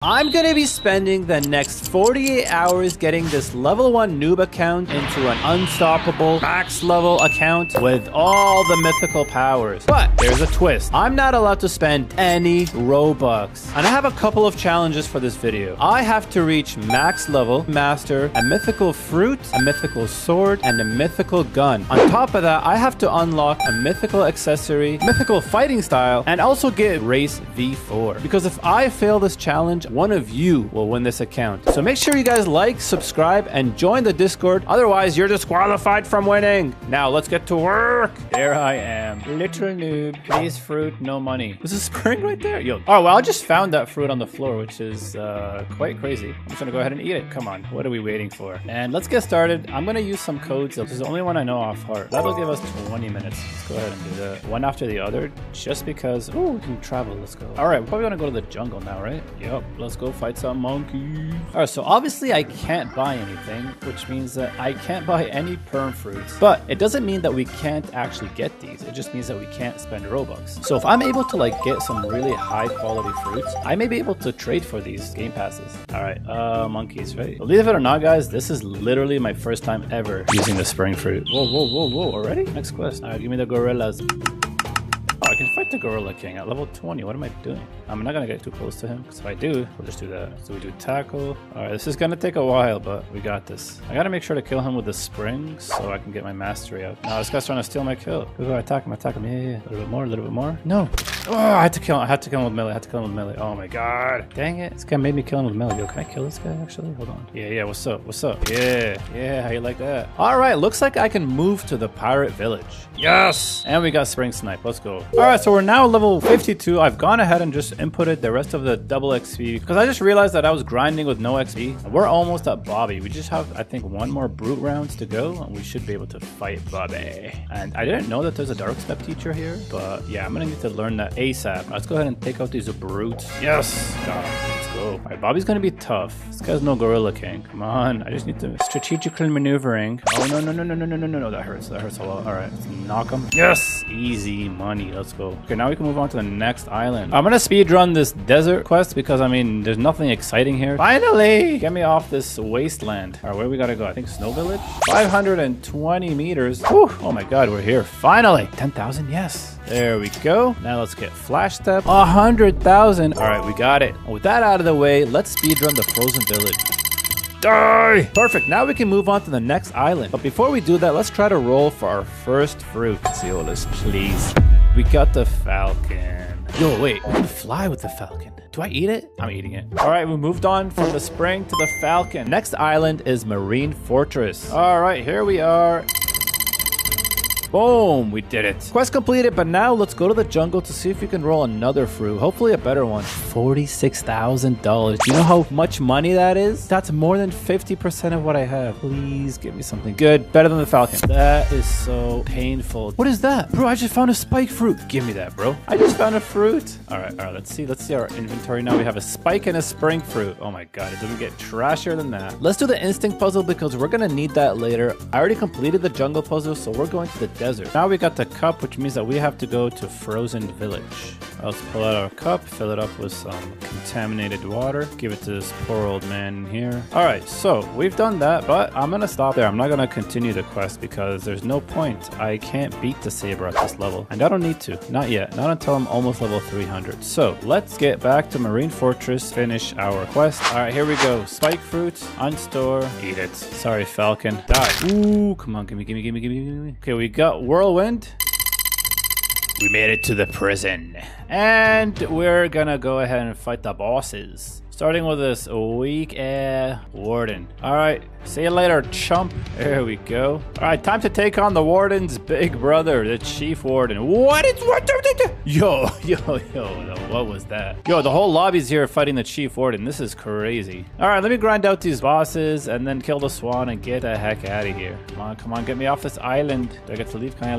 I'm gonna be spending the next 48 hours getting this level 1 noob account into an unstoppable max level account with all the mythical powers. But there's a twist. I'm not allowed to spend any Robux. And I have a couple of challenges for this video. I have to reach max level, master a mythical fruit, a mythical sword, and a mythical gun. On top of that, I have to unlock a mythical accessory, mythical fighting style, and also get race V4. Because if I fail this challenge, one of you will win this account. So make sure you guys like, subscribe, and join the Discord. Otherwise, you're disqualified from winning. Now, let's get to work. There I am. Literal noob. Please fruit, no money. There's a spring right there. Yo. Oh, well, I just found that fruit on the floor, which is quite crazy. I'm just gonna go ahead and eat it. Come on. What are we waiting for? And let's get started. I'm gonna use some codes. This is the only one I know off heart. That'll give us 20 minutes. Let's go ahead and do that. One after the other, just because. Oh, we can travel. Let's go. All right, we're probably gonna go to the jungle now, right? Yep. Let's go fight some monkeys. All right, so obviously I can't buy anything, which means that I can't buy any perm fruits. But it doesn't mean that we can't actually get these. It just means that we can't spend Robux. So if I'm able to like get some really high quality fruits, I may be able to trade for these game passes. All right, monkeys, right? Believe it or not, guys, this is literally my first time ever using the spring fruit. Whoa, whoa, whoa, whoa! Already? Next quest. All right, give me the gorillas. I can fight the Gorilla King at level 20. What am I doing? I'm not gonna get too close to him, because if I do, we'll just do that. So we do tackle. Alright, this is gonna take a while, but we got this. I gotta make sure to kill him with the springs so I can get my mastery up. No, this guy's trying to steal my kill. Go, attack him, attack him. Yeah. A little bit more, a little bit more. No. Oh, I had to kill him. I had to kill him with melee. I had to kill him with melee. Oh my god. Dang it. This guy made me kill him with melee. Yo, can I kill this guy actually? Hold on. Yeah, what's up? What's up? Yeah, how you like that? Alright, looks like I can move to the pirate village. Yes! And we got spring snipe. Let's go. Alright, so we're now level 52. I've gone ahead and just inputted the rest of the double XP because I just realized that I was grinding with no XP. We're almost at Bobby. We just have, I think, one more brute rounds to go and we should be able to fight Bobby. And I didn't know that there's a dark step teacher here, but yeah, I'm gonna need to learn that ASAP. Let's go ahead and take out these brutes. Yes! Got him. Let's go. Alright, Bobby's gonna be tough. This guy's no Gorilla King. Come on. I just need to strategically maneuvering. Oh, no. That hurts. That hurts a lot. Alright, let's knock him. Yes! Easy money. Let's go. Okay, now we can move on to the next island. I'm gonna speed run this desert quest because I mean there's nothing exciting here. Finally! Get me off this wasteland. Alright, where we gotta go? I think Snow Village? 520 meters. Whew. Oh my god, we're here. Finally! 10,000, yes. There we go. Now let's get flash step. 100,000. Alright, we got it. With that out of the way, let's speed run the frozen village. Die! Perfect, now we can move on to the next island. But before we do that, let's try to roll for our first fruit. Zeolus, please. We got the falcon. Yo, wait, we can fly with the falcon. Do I eat it? I'm eating it. All right, we moved on from the spring to the falcon. Next island is Marine Fortress. All right, here we are. Boom, we did it. Quest completed, but now let's go to the jungle to see if we can roll another fruit. Hopefully a better one. $46,000. Do you know how much money that is? That's more than 50% of what I have. Please give me something good. Better than the falcon. That is so painful. What is that? Bro, I just found a spike fruit. Give me that, bro. I just found a fruit. All right, let's see our inventory now. We have a spike and a spring fruit. Oh my god, it doesn't get trashier than that. Let's do the instinct puzzle because we're gonna need that later. I already completed the jungle puzzle, so we're going to the desert. Now we got the cup, which means that we have to go to Frozen Village. Let's pull out our cup, fill it up with some contaminated water, give it to this poor old man here. All right, so we've done that, but I'm gonna stop there. I'm not gonna continue the quest because there's no point. I can't beat the Saber at this level, and I don't need to. Not yet. Not until I'm almost level 300. So let's get back to Marine Fortress, finish our quest. All right, here we go. Spike fruit, unstore, eat it. Sorry, falcon. Die. Ooh, come on, gimme. Okay, we got Whirlwind. We made it to the prison. And we're gonna go ahead and fight the bosses. Starting with this weak warden. All right, see you later, chump. There we go. All right, time to take on the warden's big brother, the chief warden. What? Yo, what was that? Yo, the whole lobby's here fighting the chief warden. This is crazy. All right, let me grind out these bosses and then kill the swan and get the heck out of here. Come on, get me off this island. Do I get to leave? Can I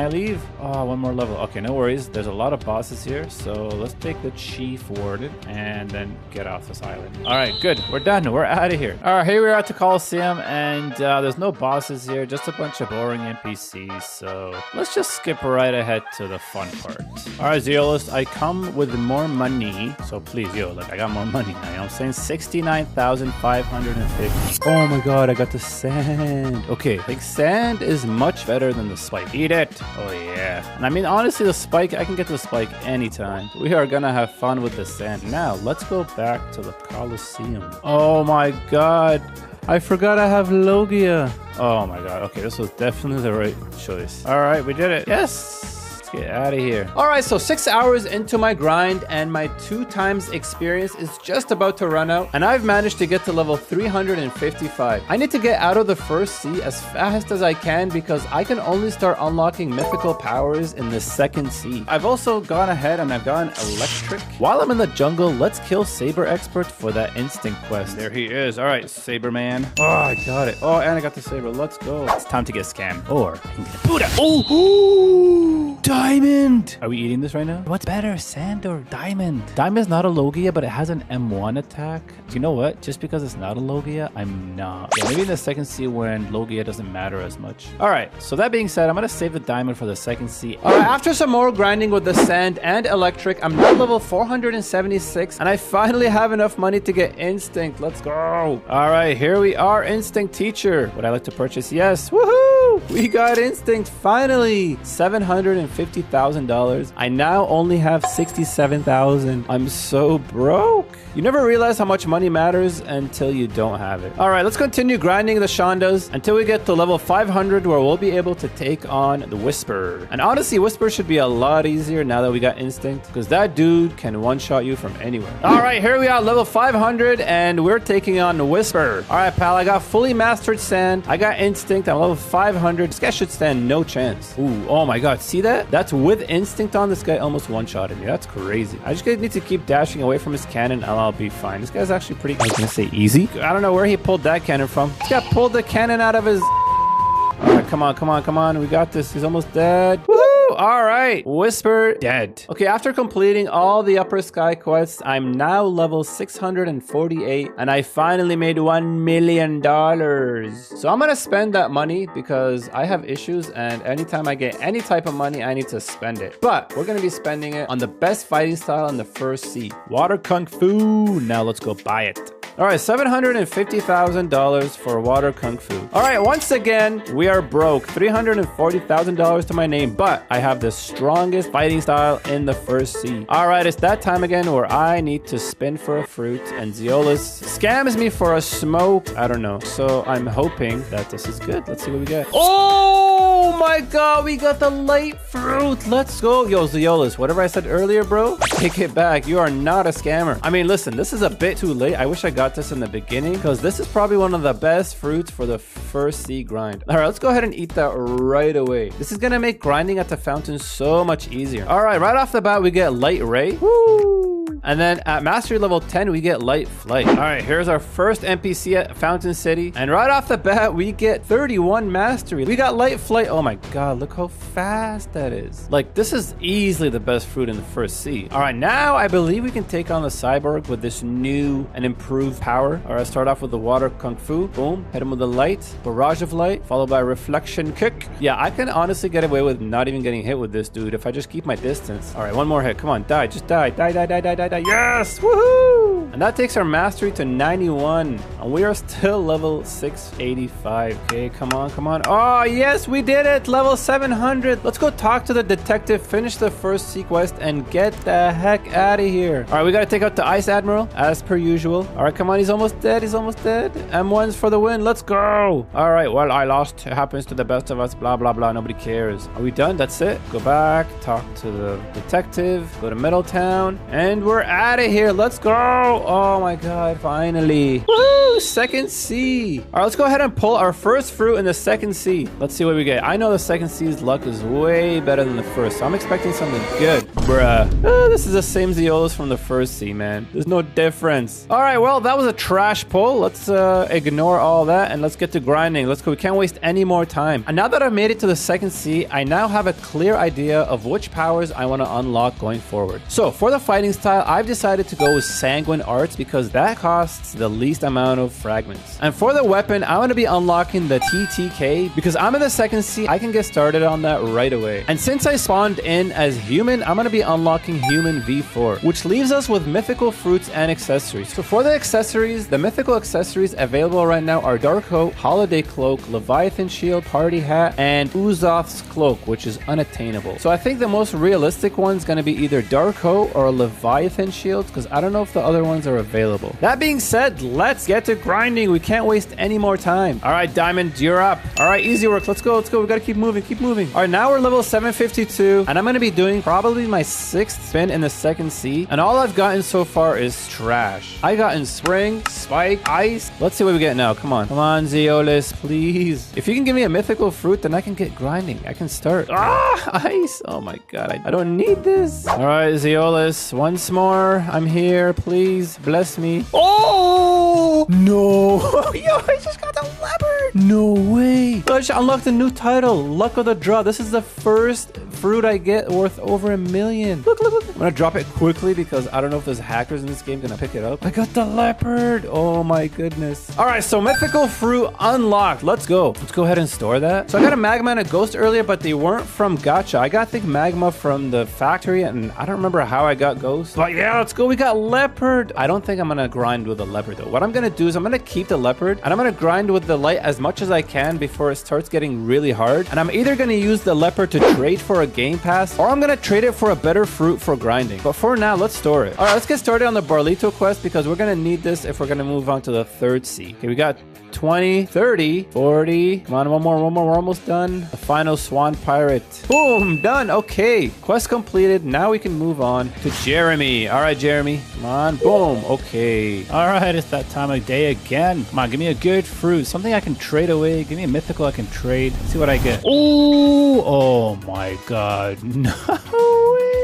leave? Oh, one more level. Okay, no worries. There's a lot of bosses here, so let's take the chief warden and then get off off this island. All right, good. We're done. We're out of here. All right, here we are at the Coliseum, and there's no bosses here, just a bunch of boring NPCs. So let's just skip right ahead to the fun part. All right, Zeolus, I come with more money. So please, yo, look, I got more money now. You know what I'm saying? 69,550. Oh my God, I got the sand. Okay, like sand is much better than the spike. Eat it. Oh yeah. And I mean, honestly, the spike, I can get the spike anytime. We are gonna have fun with the sand. Now, let's go back to the Coliseum. Oh my God. I forgot I have Logia. Oh my God. Okay, this was definitely the right choice. All right, we did it. Yes. Get out of here. All right, so 6 hours into my grind and my 2 times experience is just about to run out, and I've managed to get to level 355. I need to get out of the first sea as fast as I can because I can only start unlocking mythical powers in the second sea. I've also gone ahead and I've gotten electric. While I'm in the jungle, let's kill Saber Expert for that instinct quest. There he is. All right, Saber Man. Oh, I got it. Oh, and I got the Saber. Let's go. It's time to get scammed. Or I can get Buddha. Oh, diamond! Are we eating this right now? What's better, sand or diamond? Diamond's not a Logia, but it has an M1 attack. Do you know what? Just because it's not a Logia, I'm not. Yeah, maybe in the second sea when Logia doesn't matter as much. All right, so that being said, I'm gonna save the diamond for the second sea. All right, after some more grinding with the sand and electric, I'm now level 476, and I finally have enough money to get instinct. Let's go. All right, here we are, instinct teacher. Would I like to purchase? Yes. Woohoo! We got instinct finally. $750,000. I now only have 67,000. I'm so broke. You never realize how much money matters until you don't have it. All right, let's continue grinding the Shondas until we get to level 500 where we'll be able to take on the Whisper. And honestly, Whisper should be a lot easier now that we got instinct because that dude can one-shot you from anywhere. All right, here we are, level 500, and we're taking on the Whisper. All right, pal, I got fully mastered sand. I got instinct. I'm level 500. This guy should stand no chance. Ooh, oh my God, see that? That's with instinct on. This guy almost one-shotted me. That's crazy. I just need to keep dashing away from his cannon and I'll be fine. This guy's actually pretty, I was gonna say easy. I don't know where he pulled that cannon from. This guy pulled the cannon out of his... All right, come on, come on, come on. We got this. He's almost dead. Woohoo! All right, Whisper dead. Okay, after completing all the upper sky quests, I'm now level 648 and I finally made $1 million. So I'm gonna spend that money because I have issues and anytime I get any type of money, I need to spend it. But we're gonna be spending it on the best fighting style in the first sea. Water Kung Fu. Now let's go buy it. All right, $750,000 for Water Kung Fu. All right, once again, we are broke. $340,000 to my name, but I have the strongest fighting style in the first sea. All right, it's that time again where I need to spin for a fruit, and Zeolus scams me for a smoke. I don't know. So I'm hoping that this is good. Let's see what we get. Oh my God, we got the light fruit. Let's go. Yo, Zeolus, whatever I said earlier, bro, take it back. You are not a scammer. I mean, listen, this is a bit too late. I wish I got this in the beginning because this is probably one of the best fruits for the first sea grind. All right, let's go ahead and eat that right away. This is gonna make grinding at the fountain so much easier. All right, right off the bat, we get Light Ray. Woo! And then at Mastery level 10, we get Light Flight. All right, here's our first NPC at Fountain City. And right off the bat, we get 31 Mastery. We got Light Flight. Oh my God, look how fast that is. Like, this is easily the best fruit in the first sea. All right, now I believe we can take on the Cyborg with this new and improved power. All right, start off with the Water Kung Fu. Boom, hit him with the Light. Barrage of Light, followed by Reflection Kick. Yeah, I can honestly get away with not even getting hit with this dude if I just keep my distance. All right, one more hit. Come on, die. Just die. Die, die, die, die, die, die. Yes! Woohoo! And that takes our mastery to 91. And we are still level 685. Okay, come on, come on. Oh, yes, we did it. Level 700. Let's go talk to the detective, finish the first sea quest, and get the heck out of here. All right, we got to take out the Ice Admiral, as per usual. All right, come on. He's almost dead. He's almost dead. M1's for the win. Let's go. All right, well, I lost. It happens to the best of us. Blah, blah, blah. Nobody cares. Are we done? That's it. Go back, talk to the detective, go to Middletown, and we're out of here. Let's go. Oh my God, finally. Woo! Woo! Second sea. All right, let's go ahead and pull our first fruit in the second sea. Let's see what we get. I know the second sea's luck is way better than the first, so I'm expecting something good. Bruh. This is the same Zeolus from the first sea, man. There's no difference. All right, well, that was a trash pull. Let's ignore all that and let's get to grinding. Let's go. We can't waste any more time. And now that I've made it to the second sea, I now have a clear idea of which powers I want to unlock going forward. So for the fighting style, I've decided to go with Sanguine Arts because that costs the least amount of fragments. And for the weapon, I want to be unlocking the TTK because I'm in the second sea. I can get started on that right away. And since I spawned in as human, I'm going to be unlocking human V4, which leaves us with mythical fruits and accessories. So for the accessories, the mythical accessories available right now are Dark Coat, Holiday Cloak, Leviathan Shield, Party Hat, and Uzoth's Cloak, which is unattainable. So I think the most realistic one is going to be either Dark Coat or Leviathan Shield because I don't know if the other ones are available. That being said, let's get to grinding. We can't waste any more time. All right, Diamond, you're up. All right, easy work. Let's go. Let's go. We got to keep moving. Keep moving. All right, now we're level 752, and I'm going to be doing probably my 6th spin in the second sea, and all I've gotten so far is trash. I got in Spring, Spike, Ice. Let's see what we get now. Come on. Come on, Zeolus, please. If you can give me a mythical fruit, then I can get grinding. I can start. Ah, Ice. Oh my God. I don't need this. All right, Zeolus, once more. I'm here. Please bless me. Oh, no. Yo, I just got the leopard. No way. I just unlocked a new title. Luck of the Draw. This is the first fruit I get worth over 1 million. Look, look, look. I'm gonna drop it quickly because I don't know if there's hackers in this game gonna pick it up. I got the leopard. Oh my goodness. All right, so mythical fruit unlocked. Let's go. Let's go ahead and store that. So I got a magma and a ghost earlier, but they weren't from gacha. I got, I think, magma from the factory, and I don't remember how I got ghost. But yeah, let's go. We got leopard. I don't think I'm gonna grind with a leopard though. What I'm gonna do is I'm gonna keep the leopard and I'm gonna grind with the light as much as I can before it starts getting really hard. And I'm either gonna use the leopard to trade for a game pass, or I'm gonna trade it for a better fruit for grinding. But for now, let's store it. All right, let's get started on the Barlito quest because we're gonna need this if we're gonna move on to the third sea. Okay, we got 20, 30, 40. Come on, one more. We're almost done. The final Swan Pirate. Boom, done. Okay, quest completed. Now we can move on to Jeremy. All right, Jeremy. Come on, boom. Okay. All right, it's that time of day again. Come on, give me a good fruit. Something I can trade away. Give me a mythical I can trade. Let's see what I get. Ooh, oh my God. No way.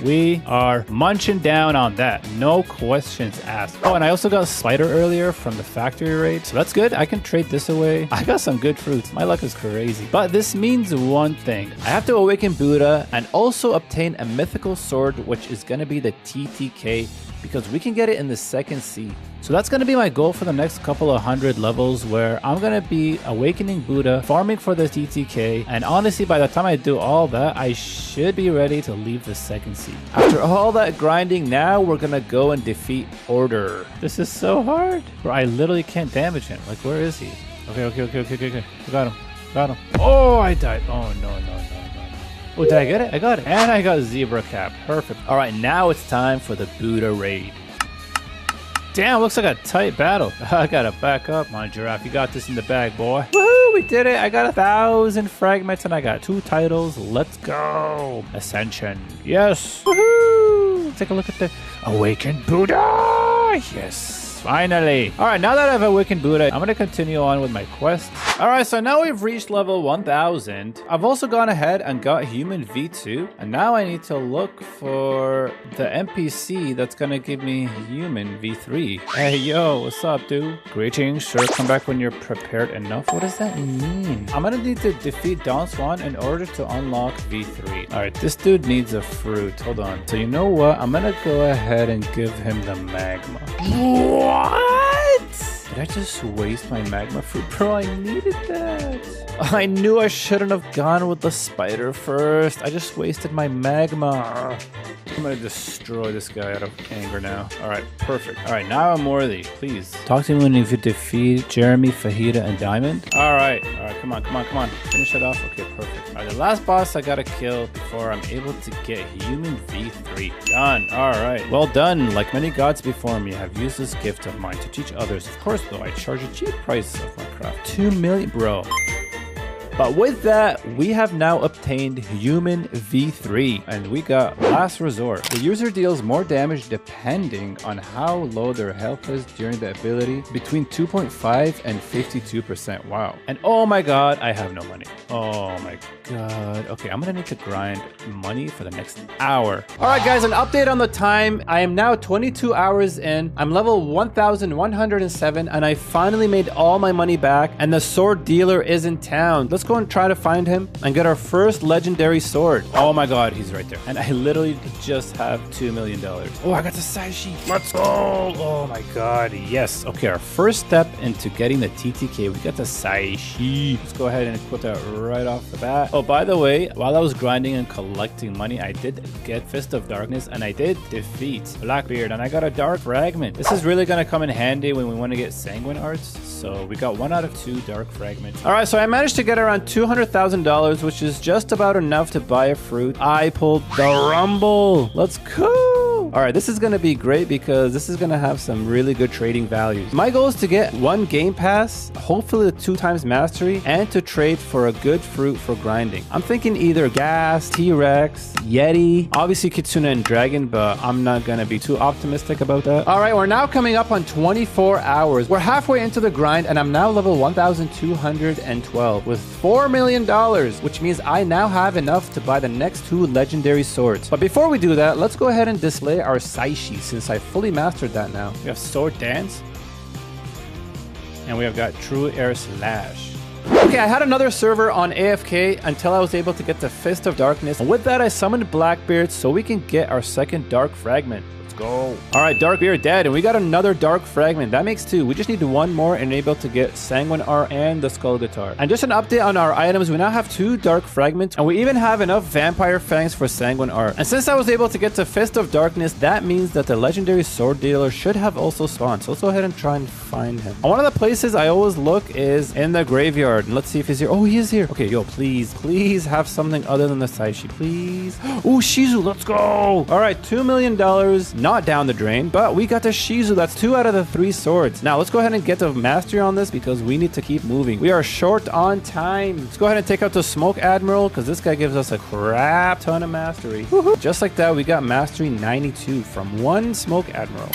We are munching down on that. No questions asked. Oh, and I also got Spider earlier from the factory raid. So that's good. I can trade this away. I got some good fruits. My luck is crazy. But this means one thing. I have to awaken Buddha and also obtain a mythical sword, which is going to be the TTK, because we can get it in the second sea. So that's going to be my goal for the next couple of 100 levels, where I'm going to be awakening Buddha, farming for the TTK, and honestly, by the time I do all that, I should be ready to leave the second sea. After all that grinding, now we're going to go and defeat Order. This is so hard. Bro, I literally can't damage him. Like, where is he? Okay. Got him. Oh, I died. Oh, no. Oh, did I get it? I got it. And I got Zebra Cap. Perfect. All right, now it's time for the Buddha raid. Damn, looks like a tight battle. I gotta back up. Come on, Giraffe, you got this in the bag, boy. Woohoo, we did it. I got 1,000 fragments and I got 2 titles. Let's go. Ascension. Yes. Woohoo. Take a look at the Awakened Buddha. Yes. Finally. All right, now that I've awakened Buddha, I'm going to continue on with my quest. All right, so now we've reached level 1000. I've also gone ahead and got Human V2. And now I need to look for the NPC that's going to give me Human V3. Hey, yo, what's up, dude? Greetings, sir. Come back when you're prepared enough. What does that mean? I'm going to need to defeat Don Swan in order to unlock V3. All right, this dude needs a fruit. Hold on. So you know what? I'm going to go ahead and give him the magma. What? Did I just waste my magma fruit? Bro, I needed that. I knew I shouldn't have gone with the spider first. I just wasted my magma. I'm gonna destroy this guy out of anger now. All right, perfect. All right, now I'm worthy. Please talk to me when you defeat Jeremy, Fajita, and Diamond. All right, come on. Finish it off. Okay, perfect. All right, the last boss I gotta kill before I'm able to get Human V3. Done. All right, well done. Like many gods before me, I have used this gift of mine to teach others. Of course, though, I charge a cheap price of my craft. 2 million, bro. But with that, we have now obtained Human V3, and we got Last Resort. The user deals more damage depending on how low their health is during the ability, between 2.5 and 52%. Wow. And oh my god, I have no money. Oh my god. Okay, I'm gonna need to grind money for the next hour. All right, guys, an update on the time. I am now 22 hours in. I'm level 1107, and I finally made all my money back, and the sword dealer is in town. Let's go and try to find him and get our first legendary sword. Oh my god, he's right there. And I literally just have $2 million. Oh, I got the Saishi. Let's go. Oh my god, yes. Okay, our first step into getting the TTK, we got the Saishi. Let's go ahead and equip that right off the bat. Oh, by the way, while I was grinding and collecting money, I did get Fist of Darkness, and I did defeat Blackbeard, and I got a Dark Fragment. This is really going to come in handy when we want to get Sanguine Arts. So we got 1 out of 2 Dark Fragments. All right, so I managed to get around $200,000, which is just about enough to buy a fruit. I pulled the Rumble. Let's go. All right, this is going to be great because this is going to have some really good trading values. My goal is to get 1 game pass, hopefully 2 times mastery, and to trade for a good fruit for grinding. I'm thinking either Gas, T-Rex, Yeti, obviously Kitsune and Dragon, but I'm not going to be too optimistic about that. All right, we're now coming up on 24 hours. We're halfway into the grind, and I'm now level 1212 with $4 million, which means I now have enough to buy the next 2 legendary swords. But before we do that, let's go ahead and display our Saishi, since I fully mastered that now. We have Sword Dance, and we have got True Air Slash. Okay, I had another server on AFK until I was able to get the Fist of Darkness. And with that, I summoned Blackbeard so we can get our second Dark Fragment. Go. All right, Darkbeard dead, and we got another Dark Fragment. That makes 2. We just need 1 more and able to get Sanguine R and the Skull Guitar. And just an update on our items, we now have 2 Dark Fragments, and we even have enough Vampire Fangs for Sanguine R. And since I was able to get to Fist of Darkness, that means that the legendary sword dealer should have also spawned. So let's go ahead and try and find him. And one of the places I always look is in the graveyard. And let's see if he's here. Oh, he is here. Okay, yo, please have something other than the Saishi, please. Oh, Shizu, let's go. All right, $2 million. Not down the drain, but we got the Shizu. That's 2 out of the 3 swords. Now let's go ahead and get the mastery on this because we need to keep moving. We are short on time. Let's go ahead and take out the Smoke Admiral because this guy gives us a crap ton of mastery. Just like that, we got mastery 92 from 1 Smoke Admiral.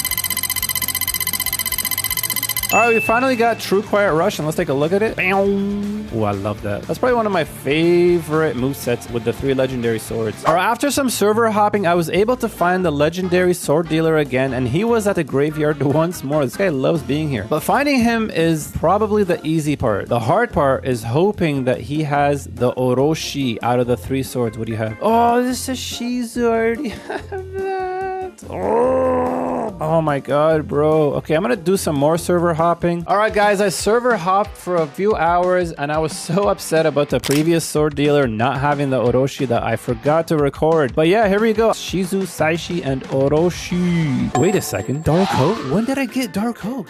All right, we finally got True Quiet Rush, and let's take a look at it. Oh, I love that. That's probably one of my favorite movesets with the 3 legendary swords. All right, after some server hopping, I was able to find the legendary sword dealer again, and he was at the graveyard once more. This guy loves being here. But finding him is probably the easy part. The hard part is hoping that he has the Orochi out of the 3 swords. What do you have? Oh, this is Shizu. I already have that. Oh my god, bro. Okay, I'm gonna do some more server hopping. All right, guys, I server hopped for a few hours, and I was so upset about the previous sword dealer not having the Orochi that I forgot to record. But yeah, here we go. Shizu, Saishi, and Orochi. Wait a second. Dark Coat? When did I get Dark Coat?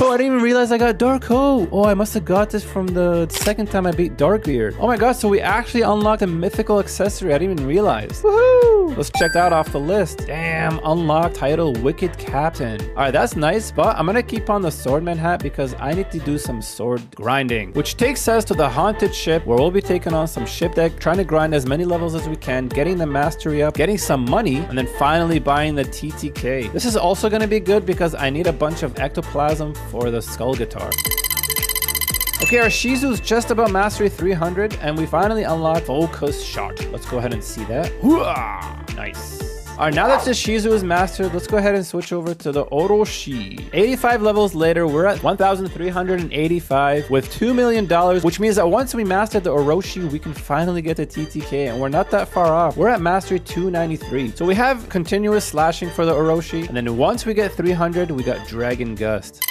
Oh, I didn't even realize I got Dark Coat. Oh, I must have got this from the second time I beat Darkbeard. Oh my god, so we actually unlocked a mythical accessory. I didn't even realize. Woohoo! Let's check that off the list. Damn, unlocked title Wicked Captain. All right, that's nice, but I'm gonna keep on the Swordman hat because I need to do some sword grinding, which takes us to the Haunted Ship, where we'll be taking on some ship deck, trying to grind as many levels as we can, getting the mastery up, getting some money, and then finally buying the TTK. This is also gonna be good because I need a bunch of ectoplasm for the Skull Guitar. Okay, our Shizu's just about mastery 300, and we finally unlocked Focus Shot. Let's go ahead and see that. Hooah! Nice. All right, now that the Shizu is mastered, let's go ahead and switch over to the Orochi. 85 levels later, we're at 1,385 with $2 million, which means that once we master the Orochi, we can finally get the TTK, and we're not that far off. We're at mastery 293. So we have continuous slashing for the Orochi, and then once we get 300, we got Dragon Gust.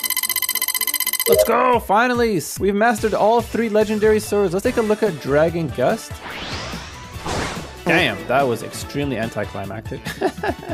Let's go, finally! We've mastered all 3 legendary swords. Let's take a look at Dragon Gust. Damn, that was extremely anticlimactic.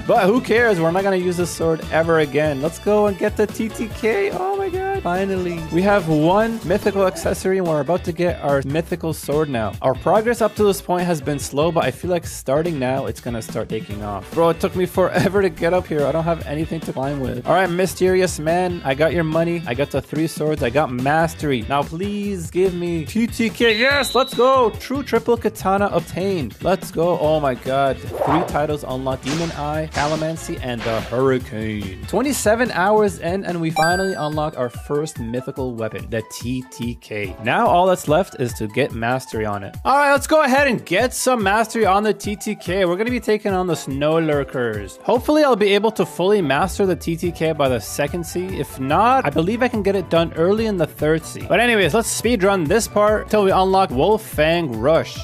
But who cares? We're not gonna use this sword ever again. Let's go and get the TTK. Oh my god, finally. We have one mythical accessory and we're about to get our mythical sword now. Our progress up to this point has been slow, but I feel like starting now, it's gonna start taking off. Bro, it took me forever to get up here. I don't have anything to climb with. All right, mysterious man, I got your money. I got the 3 swords. I got mastery. Now please give me TTK. Yes, let's go. True triple katana obtained. Let's go. Oh my god. 3 titles unlocked: Demon Eye, Calamancy, and the Hurricane. 27 hours in and we finally unlocked our first mythical weapon, the TTK. Now all that's left is to get mastery on it. All right, let's go ahead and get some mastery on the TTK. We're going to be taking on the Snow Lurkers. Hopefully I'll be able to fully master the TTK by the 2nd sea. If not, I believe I can get it done early in the 3rd sea. But anyways, let's speedrun this part until we unlock Wolf Fang Rush.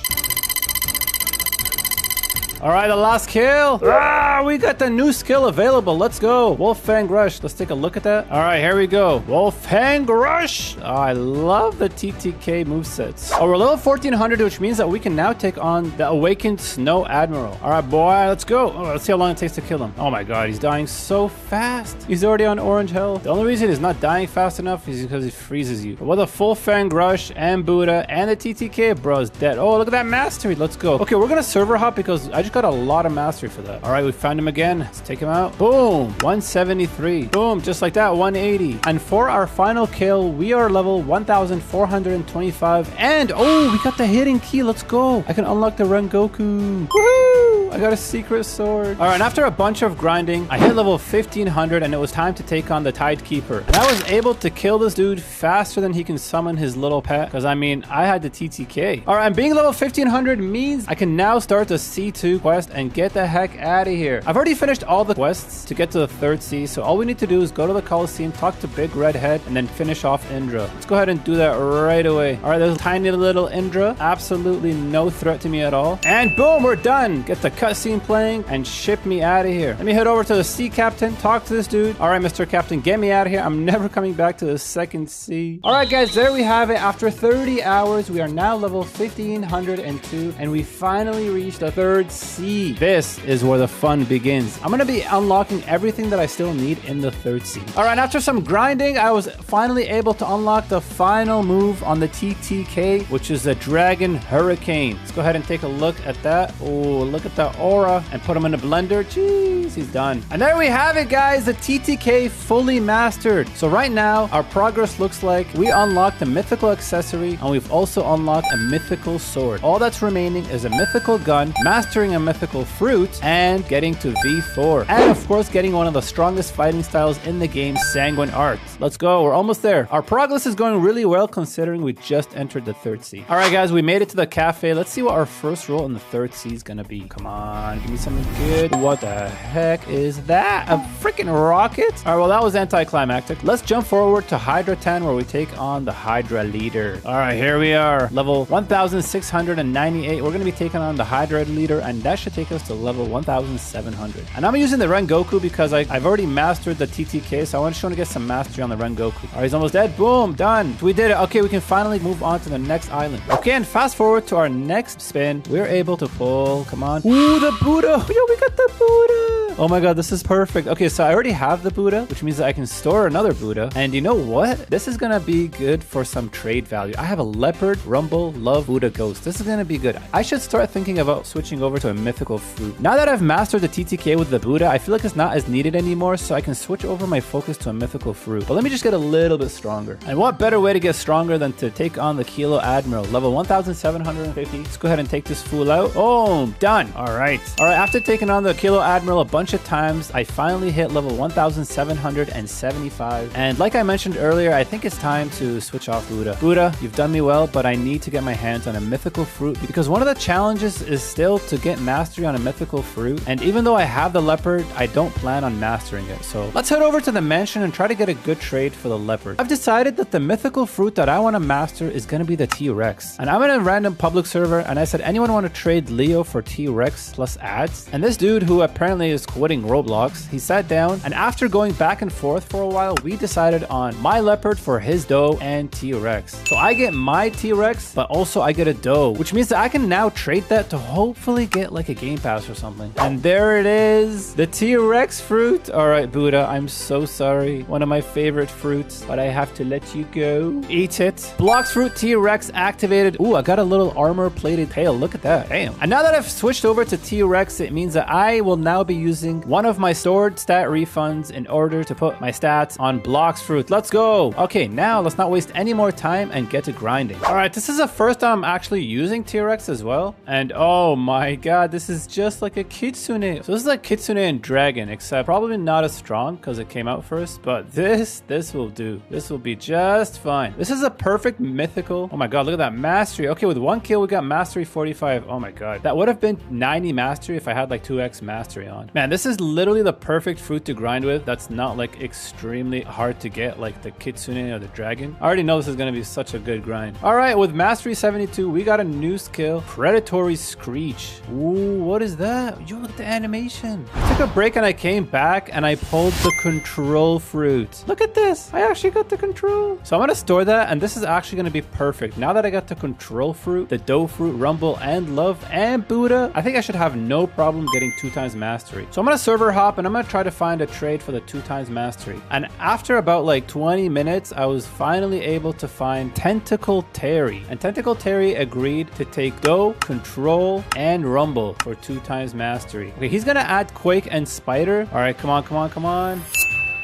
All right, the last kill. Ah, we got the new skill available. Let's go. Wolf Fang Rush. Let's take a look at that. All right, here we go. Wolf Fang Rush. Oh, I love the TTK movesets. Oh, we're level 1400, which means that we can now take on the Awakened Snow Admiral. All right, boy, let's go. Oh, let's see how long it takes to kill him. Oh my god, he's dying so fast. He's already on orange health. The only reason he's not dying fast enough is because he freezes you. But with a full Fang Rush and Buddha and the TTK, bro is dead. Oh, look at that mastery. Let's go. Okay, we're going to server hop because I just got a lot of mastery for that. All right, we found him again. Let's take him out. Boom, 173. Boom, just like that, 180. And for our final kill, we are level 1425. And oh, we got the hidden key. Let's go. I can unlock the Rengoku. Woohoo! I got a secret sword. All right, and after a bunch of grinding, I hit level 1500 and it was time to take on the Tidekeeper. And I was able to kill this dude faster than he can summon his little pet. Because I mean, I had the TTK. All right, and being level 1500 means I can now start the C2 quest and get the heck out of here. I've already finished all the quests to get to the 3rd sea, so all we need to do is go to the Coliseum, talk to Big Red Head, and then finish off Indra. Let's go ahead and do that right away. All right, there's a tiny little Indra. Absolutely no threat to me at all. And boom, we're done. Get the cutscene playing and ship me out of here. Let me head over to the sea captain, talk to this dude. All right, Mr. Captain, get me out of here. I'm never coming back to the 2nd sea. All right, guys, there we have it. After 30 hours, we are now level 1502, and we finally reached the 3rd sea. This is where the fun begins. I'm going to be unlocking everything that I still need in the 3rd sea. All right, after some grinding, I was finally able to unlock the final move on the TTK, which is the Dragon Hurricane. Let's go ahead and take a look at that. Oh, look at the aura and put him in a blender. Jeez, he's done. And there we have it, guys. The TTK fully mastered. So right now, our progress looks like we unlocked a mythical accessory and we've also unlocked a mythical sword. All that's remaining is a mythical gun, mastering a mythical fruit, and getting to V4. And of course, getting one of the strongest fighting styles in the game, Sanguine Art. Let's go. We're almost there. Our progress is going really well considering we just entered the 3rd sea. All right, guys, we made it to the cafe. Let's see what our first roll in the 3rd sea is going to be. Come on, give me something good. What the heck is that? A freaking rocket? All right, well, that was anticlimactic. Let's jump forward to Hydra 10 where we take on the Hydra leader. All right, here we are. Level 1698. We're going to be taking on the Hydra leader, and that should take us to level 1700. And I'm using the Rengoku because I've already mastered the TTK, so I just want to get some mastery on the Rengoku. All right, he's almost dead. Boom, done. We did it. Okay, we can finally move on to the next island. Okay, and fast forward to our next spin. We're able to pull, come on. Ooh, the Buddha. Yo, we got the Buddha. Oh my god, this is perfect. Okay, so I already have the Buddha, which means that I can store another Buddha. And you know what? This is gonna be good for some trade value. I have a Leopard, Rumble, Love, Buddha, Ghost. This is gonna be good. I should start thinking about switching over to a mythical fruit. Now that I've mastered the TTK with the Buddha, I feel like it's not as needed anymore, so I can switch over my focus to a mythical fruit. But let me just get a little bit stronger. And what better way to get stronger than to take on the Kilo Admiral, level 1750. Let's go ahead and take this fool out. Oh, done. All right. After taking on the Kilo Admiral a bunch of times, I finally hit level 1775. And like I mentioned earlier, I think it's time to switch off Buddha. Buddha, you've done me well, but I need to get my hands on a mythical fruit because one of the challenges is still to get mastery on a mythical fruit. And even though I have the Leopard, I don't plan on mastering it. So let's head over to the mansion and try to get a good trade for the Leopard. I've decided that the mythical fruit that I want to master is going to be the T-Rex. And I'm in a random public server and I said, anyone want to trade Leo for T-Rex? Robux plus ads. And this dude, who apparently is quitting Roblox, he sat down, and after going back and forth for a while, we decided on my leopard for his doe and T-Rex. So I get my T-Rex, but also I get a doe, which means that I can now trade that to hopefully get like a game pass or something. And there it is, the T-Rex fruit. All right, Buddha, I'm so sorry. One of my favorite fruits, but I have to let you go. Eat it. Blox Fruit T-Rex activated. Ooh, I got a little armor plated tail. Look at that. Damn. And now that I've switched over to T-Rex, it means that I will now be using one of my stored stat refunds in order to put my stats on Blox Fruit. Let's go. Okay, now let's not waste any more time and get to grinding. All right, this is the first time I'm actually using T-Rex as well. And oh my god, this is just like a Kitsune. So this is like Kitsune and Dragon, except probably not as strong because it came out first, but this will do. This will be just fine. This is a perfect mythical. Oh my god, look at that mastery. Okay, with 1 kill, we got mastery 45. Oh my god. That would have been 90 mastery if I had like 2x mastery on. Man, this is literally the perfect fruit to grind with. That's not like extremely hard to get like the Kitsune or the Dragon. I already know this is going to be such a good grind. All right, with mastery 72, we got a new skill, Predatory Screech. Ooh, what is that? Yo, look at the animation. I took a break and I came back and I pulled the control fruit. Look at this. I actually got the control. So I'm going to store that, and this is actually going to be perfect. Now that I got the control fruit, the doe fruit, rumble, and love, and Buddha, I think I should have no problem getting 2x mastery. So I'm going to server hop and I'm going to try to find a trade for the 2x mastery. And after about like 20 minutes, I was finally able to find Tentacle Terry. And Tentacle Terry agreed to take doe, control, and rumble for 2x mastery. Okay, he's going to add Quake and Spider. All right, come on, come on, come on.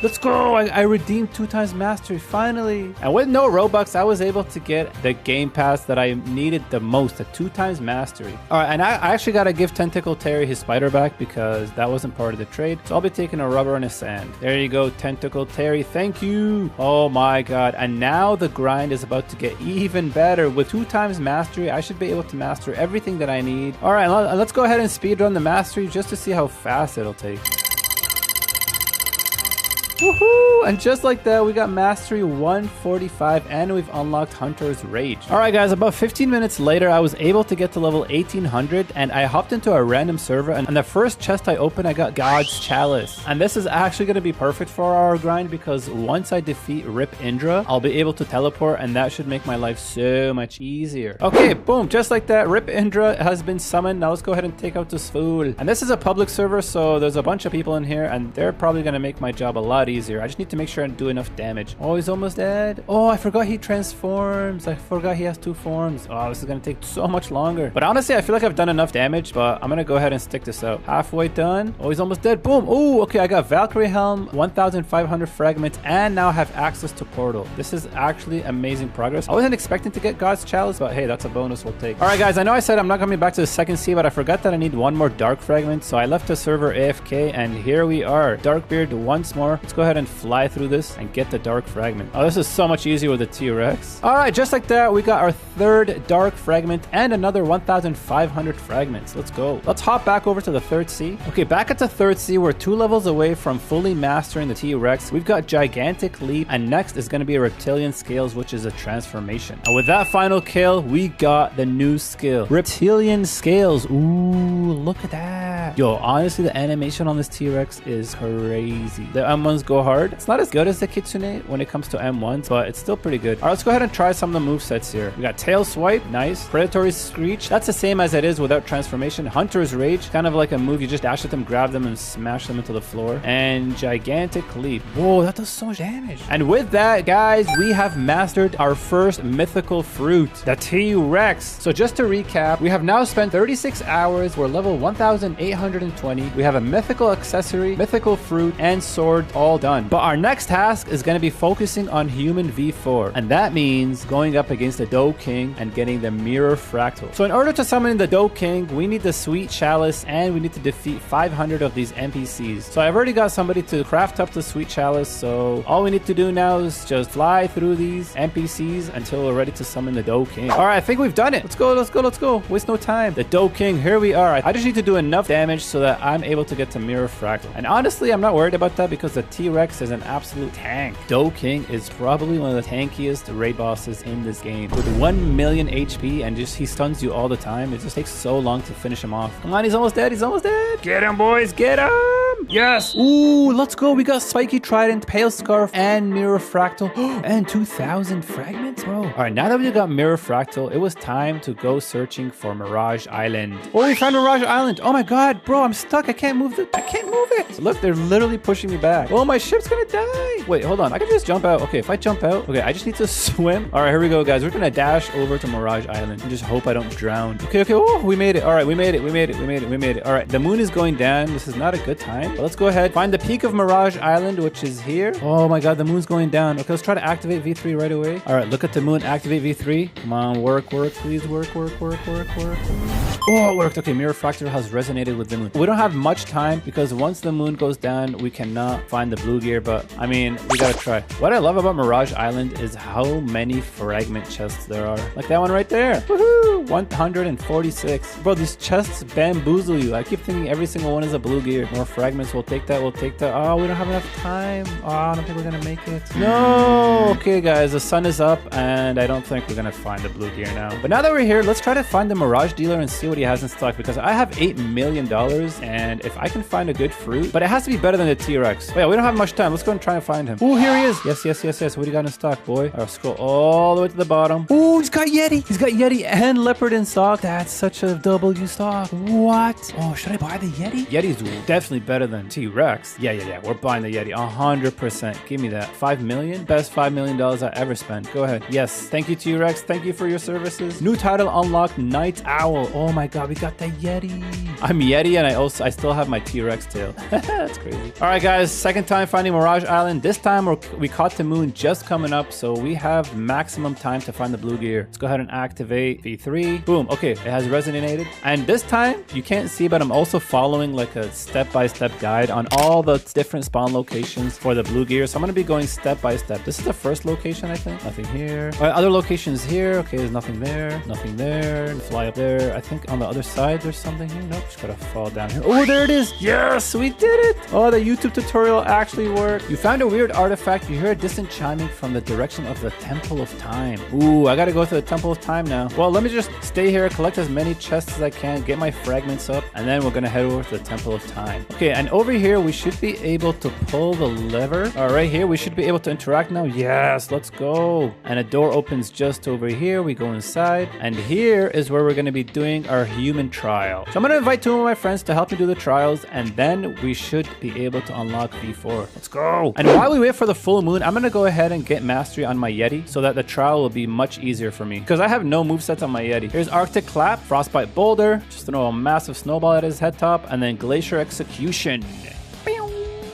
Let's go! I redeemed 2x mastery, finally! And with no Robux, I was able to get the game pass that I needed the most, the 2x mastery. Alright, and I actually gotta give Tentacle Terry his spider back because that wasn't part of the trade. So I'll be taking a rubber and a sand. There you go, Tentacle Terry, thank you! Oh my god, and now the grind is about to get even better. With 2x mastery, I should be able to master everything that I need. Alright, let's go ahead and speedrun the mastery just to see how fast it'll take. Woohoo! And just like that, we got mastery 145 and we've unlocked Hunter's Rage. Alright guys, about 15 minutes later, I was able to get to level 1800 and I hopped into a random server, and the first chest I opened, I got God's Chalice. And this is actually going to be perfect for our grind because once I defeat Rip Indra, I'll be able to teleport, and that should make my life so much easier. Okay, boom, just like that, Rip Indra has been summoned. Now let's go ahead and take out this fool. And this is a public server, so there's a bunch of people in here and they're probably going to make my job a lot easier. I just need to make sure I do enough damage. Oh, he's almost dead. Oh, I forgot he transforms. I forgot he has 2 forms. Oh, this is gonna take so much longer. But honestly, I feel like I've done enough damage, but I'm gonna go ahead and stick this out. Halfway done. Oh, he's almost dead. Boom. Oh, okay, I got Valkyrie Helm, 1,500 fragments, and now have access to Portal. This is actually amazing progress. I wasn't expecting to get God's Chalice, but hey, that's a bonus we'll take. All right, guys, I know I said I'm not coming back to the second sea, but I forgot that I need 1 more Dark Fragment, so I left the server AFK, and here we are. Darkbeard once more. Let's go ahead and fly through this and get the Dark Fragment. Oh, this is so much easier with the T-Rex. All right, just like that, we got our 3rd Dark Fragment and another 1,500 fragments. Let's go. Let's hop back over to the 3rd sea. Okay, back at the 3rd sea, we're 2 levels away from fully mastering the T-Rex. We've got Gigantic Leap, and next is going to be Reptilian Scales, which is a transformation. And with that final kill, we got the new skill, Reptilian Scales. Ooh, look at that. Yo, honestly, the animation on this T-Rex is crazy. The M1s go hard. It's not as good as the Kitsune when it comes to M1s, but it's still pretty good. All right, let's go ahead and try some of the movesets here. We got Tail Swipe, nice. Predatory Screech, that's the same as it is without transformation. Hunter's Rage, kind of like a move. You just dash at them, grab them, and smash them into the floor. And Gigantic Leap. Whoa, that does so much damage. And with that, guys, we have mastered our first mythical fruit, the T-Rex. So just to recap, we have now spent 36 hours. We're level 1,820. We have a mythical accessory, mythical fruit, and sword all done. But our next task is going to be focusing on human V4, and that means going up against the Doe King and getting the Mirror Fractal. So in order to summon the Doe King, we need the Sweet Chalice, and we need to defeat 500 of these NPCs. So I've already got somebody to craft up the Sweet Chalice, so all we need to do now is just fly through these NPCs until we're ready to summon the Doe King. All right, I think we've done it. Let's go, let's go, let's go. Waste no time. The Doe King, here we are. I just need to do enough damage damage so that I'm able to get to Mirror Fractal. And honestly, I'm not worried about that because the T-Rex is an absolute tank. Dokking is probably one of the tankiest raid bosses in this game. With 1 million HP and just he stuns you all the time, it just takes so long to finish him off. Come on, he's almost dead. He's almost dead. Get him, boys. Get him. Yes. Ooh, let's go. We got Spiky Trident, Pale Scarf, and Mirror Fractal. And 2,000 fragments, bro. All right, now that we got Mirror Fractal, it was time to go searching for Mirage Island. Oh, we found Mirage Island. Oh my God, bro, I'm stuck. I can't move it. Look, they're literally pushing me back. Oh, my ship's gonna die. Wait, hold on. I can just jump out. Okay, if I jump out, okay, I just need to swim. All right, here we go, guys. We're gonna dash over to Mirage Island and just hope I don't drown. Okay. Oh, we made it. All right, we made it. All right, the moon is going down. This is not a good time. But let's go ahead, find the peak of Mirage Island, which is here. Oh my God, the moon's going down. Okay, let's try to activate V3 right away. All right, look at the moon. Activate V3. Come on, work, please. Work. Oh, it worked. Okay, Mirror Fractal has resonated with the moon. We don't have much time because once the moon goes down, we cannot find the blue gear, but I mean, we gotta try. What I love about Mirage Island is how many fragment chests there are. Like that one right there. Woohoo! 146. Bro, these chests bamboozle you. I keep thinking every single one is a blue gear. More fragments. We'll take that. Oh, we don't have enough time. Oh, I don't think we're gonna make it. No! Okay, guys, the sun is up and I don't think we're gonna find the blue gear now. But now that we're here, let's try to find the Mirage dealer and see what he has in stock because I have $8 million and if I can find a good fruit, but it has to be better than the T-Rex. Wait, we don't have much time. Let's go and try and find him. Oh, here he is. Yes. What do you got in stock, boy? I'll scroll all the way to the bottom. Oh, he's got Yeti. He's got Yeti and Leopard in stock. That's such a W stock. What? Oh, should I buy the Yeti? Yeti's definitely better than T-Rex. Yeah. We're buying the Yeti 100%. Give me that. 5 million? Best $5 million I ever spent. Go ahead. Yes. Thank you, T-Rex. Thank you for your services. New title unlocked, Night Owl. Oh my God, we got the Yeti. I'm Yeti and I still have my T-Rex tail. That's crazy. All right, guys. Second time finding Mirage Island. This time we caught the moon just coming up, so we have maximum time to find the blue gear. Let's go ahead and activate V3. Boom. Okay, it has resonated. And this time, you can't see, but I'm also following like a step-by-step guide on all the different spawn locations for the blue gear. So I'm going to be going step by step. This is the first location, I think. Nothing here. All right, other locations here. Okay, there's nothing there. Nothing there. Fly up there. I think on the other side, there's something here. Nope, just gotta fall down here. Oh, there it is. Yes, we did it. Oh, the YouTube tutorial actually worked. You found a weird artifact. You hear a distant chiming from the direction of the Temple of Time. Ooh, I gotta go to the Temple of Time now. Well, let me just stay here, collect as many chests as I can, get my fragments up, and then we're gonna head over to the Temple of Time. Okay, and over here, we should be able to pull the lever. All right, here, we should be able to interact now. Yes, let's go. And a door opens just over here. We go inside, and here is where we're gonna be doing our human trial. So I'm gonna invite 2 of my friends to help me do the trials, and then we should be able to unlock V4. Let's go. And while we wait for the full moon, I'm gonna go ahead and get mastery on my Yeti so that the trial will be much easier for me because I have no movesets on my Yeti. Here's Arctic Clap, Frostbite Boulder, just throw a massive snowball at his head top, and then Glacier Execution.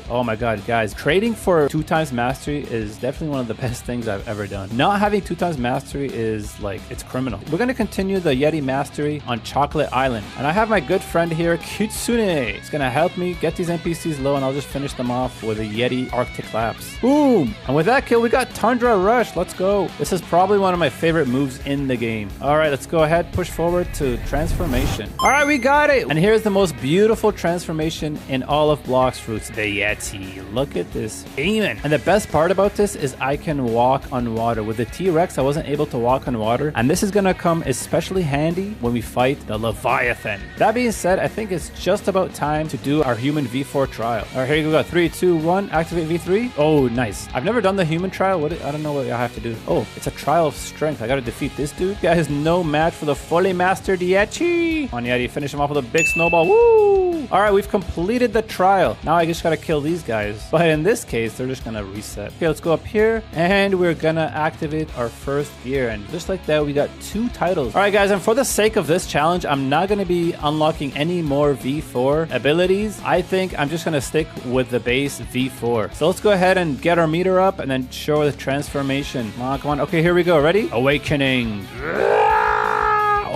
Oh my God, guys, trading for 2 times mastery is definitely one of the best things I've ever done. Not having 2 times mastery is like, it's criminal. We're going to continue the Yeti mastery on Chocolate Island. And I have my good friend here, Kitsune. It's going to help me get these NPCs low and I'll just finish them off with the Yeti Arctic Claps. Boom! And with that kill, we got Tundra Rush. Let's go. This is probably one of my favorite moves in the game. All right, let's go ahead, push forward to transformation. All right, we got it. And here's the most beautiful transformation in all of Blox Fruits, the Yeti. Look at this demon. And the best part about this is I can walk on water. With the T-Rex, I wasn't able to walk on water. And this is going to come especially handy when we fight the Leviathan. That being said, I think it's just about time to do our human V4 trial. All right, here we go. 3, 2, 1. Activate V3. Oh, nice. I've never done the human trial. I don't know what I have to do. Oh, it's a trial of strength. I got to defeat this dude. Guy is no match for the fully mastered Yeti. On Yeti, finish him off with a big snowball. Woo! All right, we've completed the trial. Now I just got to kill these guys. But in this case, they're just gonna reset. Okay, let's go up here and we're gonna activate our first gear. And just like that, we got 2 titles. All right, guys, and for the sake of this challenge, I'm not gonna be unlocking any more V4 abilities. I think I'm just gonna stick with the base V4. So let's go ahead and get our meter up and then show the transformation. Come on. Okay, here we go. Ready? Awakening.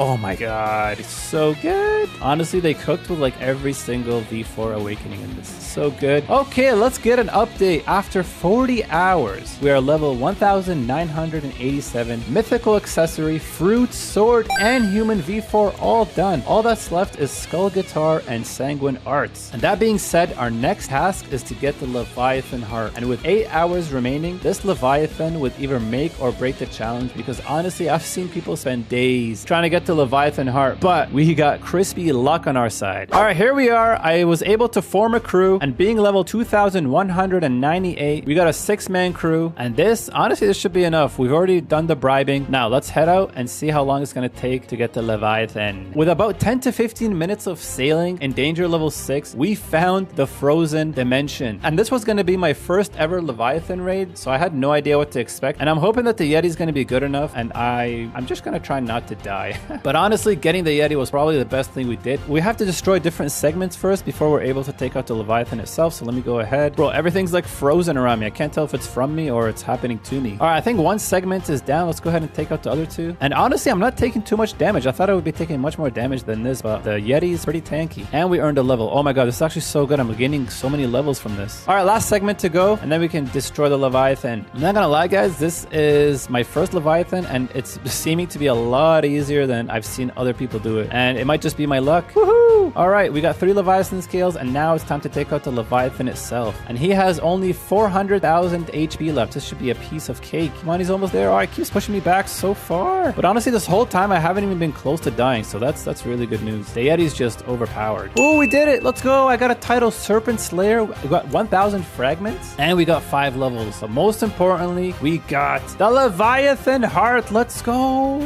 Oh my god, it's so good. Honestly, they cooked with like every single V4 awakening in this. So good. Okay, let's get an update. After 40 hours, we are level 1987. Mythical accessory, fruit, sword, and human V4 all done. All that's left is Skull Guitar and Sanguine Arts. And that being said, our next task is to get the Leviathan Heart. And with 8 hours remaining, this Leviathan would either make or break the challenge, because honestly, I've seen people spend days trying to get the Leviathan Heart, but we got crispy luck on our side. All right, here we are. I was able to form a crew, and being level 2198, we got a 6-man crew, and this, honestly, this should be enough. We've already done the bribing. Now let's head out and see how long it's going to take to get the Leviathan. With about 10 to 15 minutes of sailing in danger level 6, we found the frozen dimension, and this was going to be my first ever Leviathan raid, so I had no idea what to expect, and I'm hoping that the Yeti is going to be good enough, and I'm just going to try not to die. But honestly, getting the Yeti was probably the best thing we did. We have to destroy different segments first before we're able to take out the Leviathan itself, so let me go ahead. Bro, everything's like frozen around me. I can't tell if it's from me or it's happening to me. All right, I think one segment is down. Let's go ahead and take out the other two. And honestly, I'm not taking too much damage. I thought I would be taking much more damage than this, but the Yeti is pretty tanky. And we earned a level. Oh my god, this is actually so good. I'm gaining so many levels from this. All right, last segment to go, and then we can destroy the Leviathan. I'm not gonna lie, guys, this is my first Leviathan, and it's seeming to be a lot easier than I've seen other people do it. And it might just be my luck. Woohoo! All right, we got 3 Leviathan scales, and now it's time to take out the Leviathan itself. And he has only 400,000 HP left. This should be a piece of cake. Come on, he's almost there. Oh, it keeps pushing me back so far. But honestly, this whole time I haven't even been close to dying, so that's really good news. The Yeti's just overpowered. Oh, we did it! Let's go! I got a title, Serpent Slayer. We got 1,000 fragments, and we got 5 levels. But most importantly, we got the Leviathan Heart. Let's go!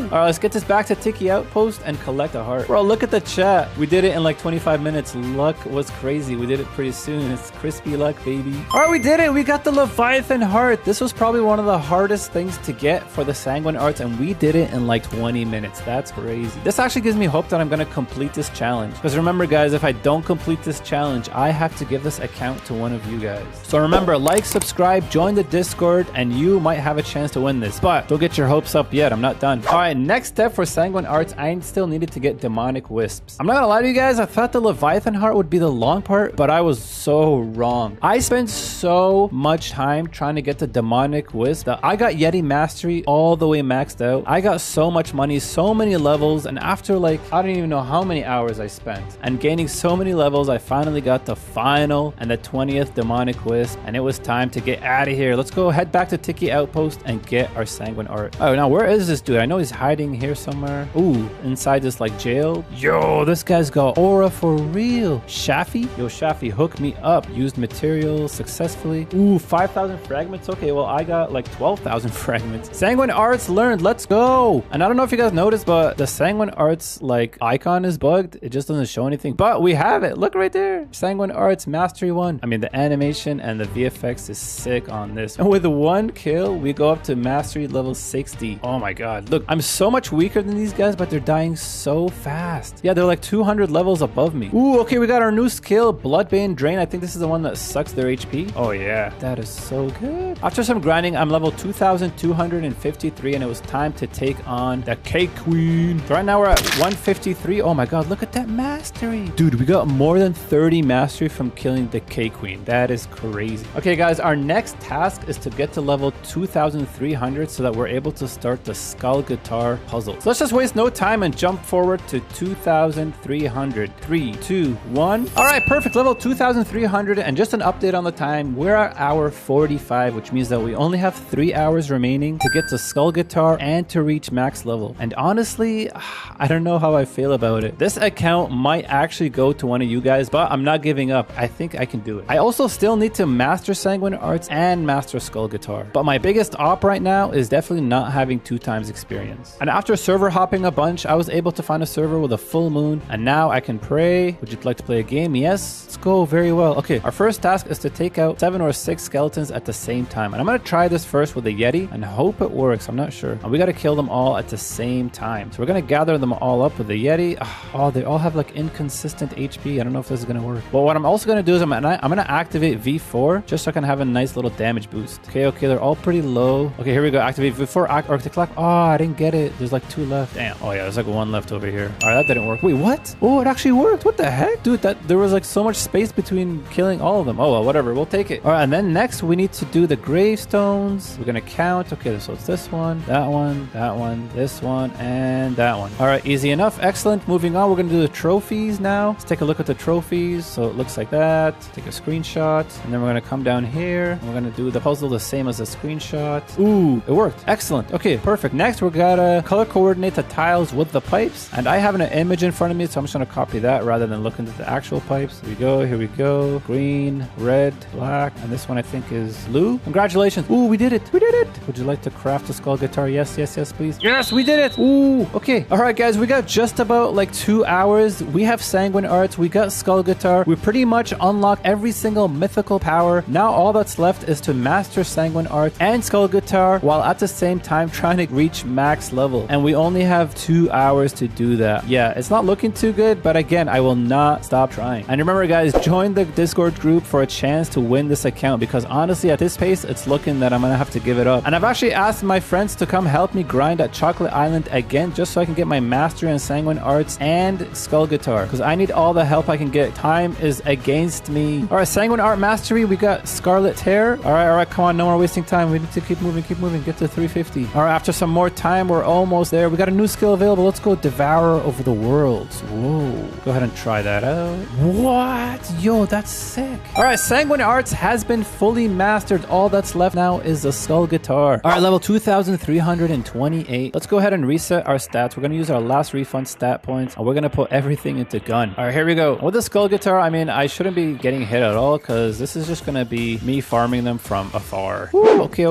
All right, let's get this back to Tiki Outpost and collect a heart. Bro, look at the chat. We did it in like 25 minutes. Luck was crazy. We did it pretty soon. It's crispy luck, baby. All right, we did it. We got the Leviathan Heart. This was probably one of the hardest things to get for the Sanguine Arts, and we did it in like 20 minutes. That's crazy. This actually gives me hope that I'm going to complete this challenge. Because remember, guys, if I don't complete this challenge, I have to give this account to one of you guys. So remember, like, subscribe, join the Discord, and you might have a chance to win this. But don't get your hopes up yet. I'm not done. All right, next step for Sanguine Arts, I still needed to get Demonic Wisps. I'm not gonna lie to you guys, I thought the Leviathan Heart would be the long part, but I was so wrong. I spent so much time trying to get the Demonic Wisp that I got Yeti Mastery all the way maxed out. I got so much money, so many levels, and after like, I don't even know how many hours I spent and gaining so many levels, I finally got the final and the 20th Demonic Wisp, and it was time to get out of here. Let's go head back to Tiki Outpost and get our Sanguine Art. Oh, now where is this dude? I know he's hiding here somewhere. Ooh, inside this like jail. Yo, this guy's got aura for real. Shafi? Yo, Shafi, hook me up. Used materials successfully. Ooh, 5,000 fragments. Okay, well, I got like 12,000 fragments. Sanguine Arts learned. Let's go. And I don't know if you guys noticed, but the Sanguine Arts like icon is bugged. It just doesn't show anything, but we have it. Look right there. Sanguine Arts Mastery 1. I mean, the animation and the VFX is sick on this. And with 1 kill, we go up to Mastery level 60. Oh my god. Look, I'm so much weaker than these guys, but they're dying so fast. Yeah, they're like 200 levels above me. Ooh, okay, we got our new skill, Bloodbane Drain. I think this is the one that sucks their HP. Oh yeah, that is so good. After some grinding, I'm level 2,253, and it was time to take on the Cake Queen. So right now we're at 153. Oh my god, look at that mastery. Dude, we got more than 30 mastery from killing the Cake Queen. That is crazy. Okay, guys, our next task is to get to level 2,300 so that we're able to start the Skull Guitar puzzle. So let's just waste no time and jump forward to 2,300. 3, 2, 1. All right, perfect. Level 2,300, and just an update on the time. We're at hour 45, which means that we only have 3 hours remaining to get to Skull Guitar and to reach max level. And honestly, I don't know how I feel about it. This account might actually go to one of you guys, but I'm not giving up. I think I can do it. I also still need to master Sanguine Arts and master Skull Guitar, but my biggest op right now is definitely not having 2 times experience. And after server hopping a bunch, I was able to find a server with a full moon, and now I can pray. Would you like to play a game? Yes. Let's go. Very well. Okay, our first task is to take out 7 or 6 skeletons at the same time, and I'm gonna try this first with the Yeti and hope it works. I'm not sure. And we gotta kill them all at the same time. So we're gonna gather them all up with the Yeti. Oh, they all have like inconsistent HP. I don't know if this is gonna work. But what I'm also gonna do is I'm gonna activate V4 just so I can have a nice little damage boost. Okay, they're all pretty low. Okay, here we go. Activate V4. Arctic Clock. Oh, I didn't get get it. There's like 2 left. Damn. Oh yeah, there's like 1 left over here. All right, that didn't work. Wait, what? Oh, it actually worked. What the heck? Dude, there was like so much space between killing all of them. Oh well, whatever. We'll take it. All right, and then next we need to do the gravestones. We're gonna count. Okay, so it's this one, that one, that one, this one, and that one. All right, easy enough. Excellent. Moving on, we're gonna do the trophies now. Let's take a look at the trophies. So it looks like that. Take a screenshot, and then we're gonna come down here. And we're gonna do the puzzle the same as the screenshot. Ooh, it worked. Excellent. Okay, perfect. Next, we're gonna color coordinate the tiles with the pipes, and I have an image in front of me, so I'm just gonna copy that rather than look into the actual pipes. Here we go. Here we go. Green, red, black, and this one I think is blue. Congratulations. Ooh, we did it. We did it. Would you like to craft a skull guitar? Yes, yes, yes, please. Yes, we did it. Ooh, okay. All right, guys, we got just about like 2 hours. We have Sanguine Arts. We got skull guitar. We pretty much unlocked every single mythical power. Now all that's left is to master Sanguine Arts and skull guitar while at the same time trying to reach max level. And we only have 2 hours to do that. Yeah, it's not looking too good, but again, I will not stop trying. And remember, guys, join the Discord group for a chance to win this account, because honestly, at this pace, it's looking that I'm gonna have to give it up. And I've actually asked my friends to come help me grind at Chocolate Island again, just so I can get my mastery in Sanguine Arts and skull guitar, because I need all the help I can get. Time is against me. All right, Sanguine Art mastery, we got Scarlet Tear. All right, come on, no more wasting time. We need to keep moving, get to 350. All right, after some more time, we're almost there. We got a new skill available. Let's go Devourer of the Worlds. Whoa, go ahead and try that out. What? Yo, that's sick. All right, Sanguine Arts has been fully mastered. All that's left now is the skull guitar. All right, level 2328. Let's go ahead and reset our stats. We're gonna use our last refund stat points, and we're gonna put everything into gun. All right, here we go. With the skull guitar, I mean, I shouldn't be getting hit at all, because this is just gonna be me farming them from afar. Woo. Okay.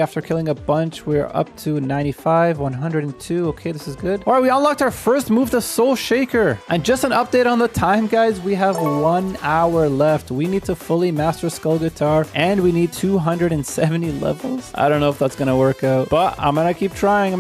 After killing a bunch, we're up to 95, 102. Okay, this is good. All right, we unlocked our first move, the Soul Shaker. And just an update on the time, guys. We have 1 hour left. We need to fully master skull guitar, and we need 270 levels. I don't know if that's gonna work out, but I'm gonna keep trying.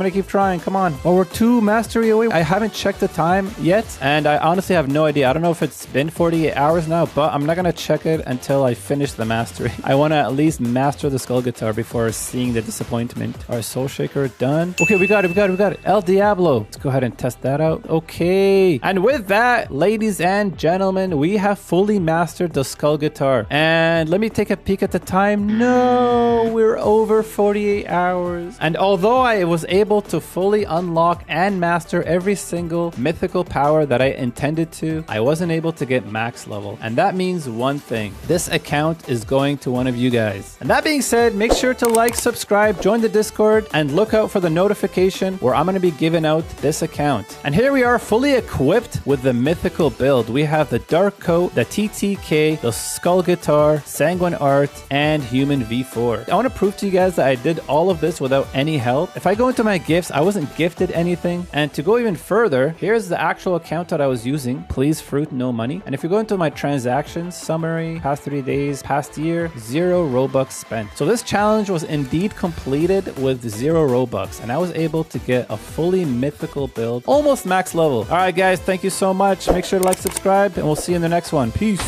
Come on. Well, we're 2 mastery away. I haven't checked the time yet, and I honestly have no idea. I don't know if it's been 48 hours now, but I'm not gonna check it until I finish the mastery. I want to at least master the skull guitar before seeing the disappointment. All right, Soul Shaker done. Okay, we got it. El Diablo. Let's go ahead and test that out. Okay. And with that, ladies and gentlemen, we have fully mastered the skull guitar. And let me take a peek at the time. No, we're over 48 hours. And although I was able to fully unlock and master every single mythical power that I intended to, I wasn't able to get max level. And that means one thing. This account is going to one of you guys. And that being said, make sure to like, subscribe, join the Discord, and look out for the notification where I'm going to be giving out this account. And here we are, fully equipped with the mythical build. We have the Dark Coat, the TTK, the Skull Guitar, Sanguine Art, and Human V4. I want to prove to you guys that I did all of this without any help. If I go into my gifts, I wasn't gifted anything. And to go even further, here's the actual account that I was using. Please fruit, no money. And if you go into my transactions, summary, past 3 days, past year, 0 Robux spent. So this challenge was indeed completed with 0 Robux, and I was able to get a fully mythical build, almost max level. All right, guys, thank you so much. Make sure to like, subscribe, and we'll see you in the next one. Peace.